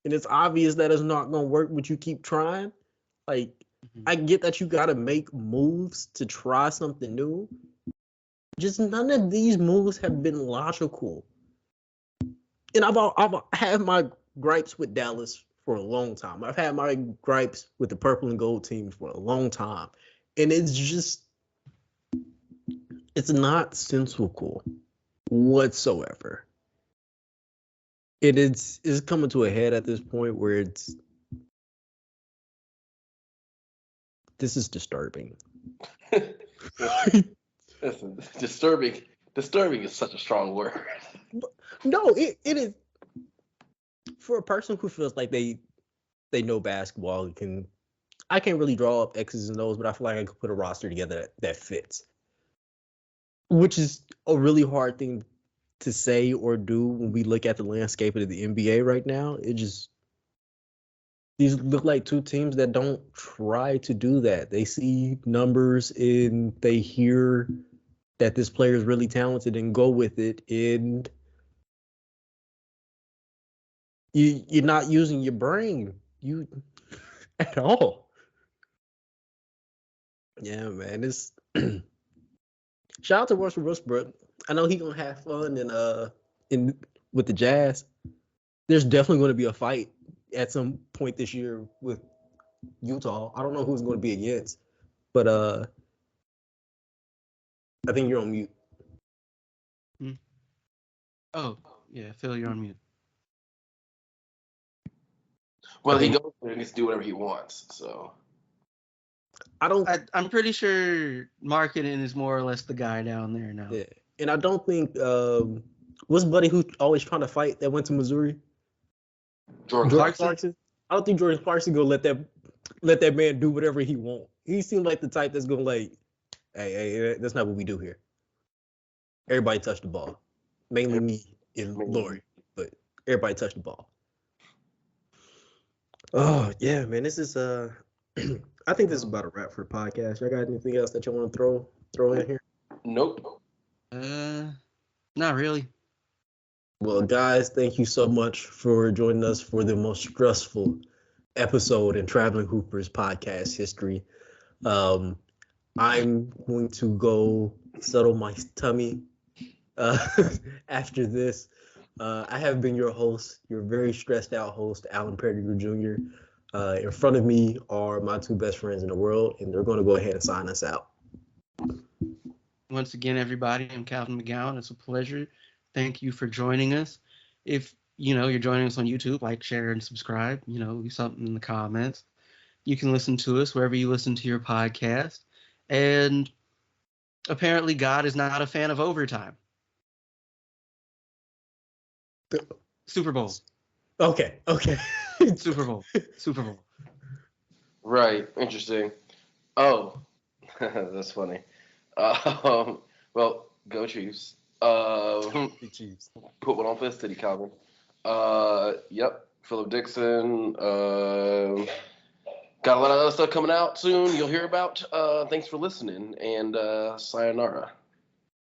And it's obvious that it's not gonna work, but you keep trying. Like, I get that you gotta make moves to try something new. Just none of these moves have been logical. And I've had my gripes with Dallas for a long time. I've had my gripes with the purple and gold team for a long time. And it's not sensical whatsoever. It's coming to a head at this point where this is disturbing. Listen, disturbing is such a strong word. No, it is. For a person who feels like they know basketball, I can't really draw up X's and O's, but I feel like I could put a roster together that fits. Which is a really hard thing to say or do when we look at the landscape of the NBA right now. These look like two teams that don't try to do that. They see numbers and they hear that this player is really talented and go with it. And you're not using your brain at all. Yeah, man. It's shout out to Russell Westbrook. I know he's gonna have fun in with the Jazz. There's definitely going to be a fight at some point this year with Utah. I don't know who's going to be against, but I think you're on mute. Oh, yeah, Phil, you're on mute. Well, he goes there and gets to do whatever he wants, so. I'm pretty sure Markkanen is more or less the guy down there now. Yeah, and I don't think what's buddy who always trying to fight that went to Missouri? Jordan Clarkson. I don't think Jordan Clarkson gonna let that man do whatever he want. He seemed like the type that's gonna like, hey, that's not what we do here. Everybody touch the ball, mainly me and Lori, but everybody touch the ball. Oh yeah, man, this is I think this is about a wrap for the podcast. Y'all got anything else that you want to throw in here? Nope. Not really. Well, guys, thank you so much for joining us for the most stressful episode in Traveling Hoopers podcast history. I'm going to go settle my tummy after this. I have been your host, your very stressed out host, Alan Pettigrew Jr. In front of me are my two best friends in the world, and they're going to go ahead and sign us out. Once again, everybody, I'm Calvin McGowan. It's a pleasure. Thank you for joining us. If you're joining us on YouTube, like, share, and subscribe. Leave something in the comments. You can listen to us wherever you listen to your podcast. And apparently, God is not a fan of overtime. Super Bowl. Okay. Super Bowl. Right. Interesting. Oh, that's funny. Well, go Chiefs. Chiefs. Put one on Fist City, Calvin. Yep. Philip Dixon. Got a lot of other stuff coming out soon. You'll hear about. Thanks for listening, and sayonara.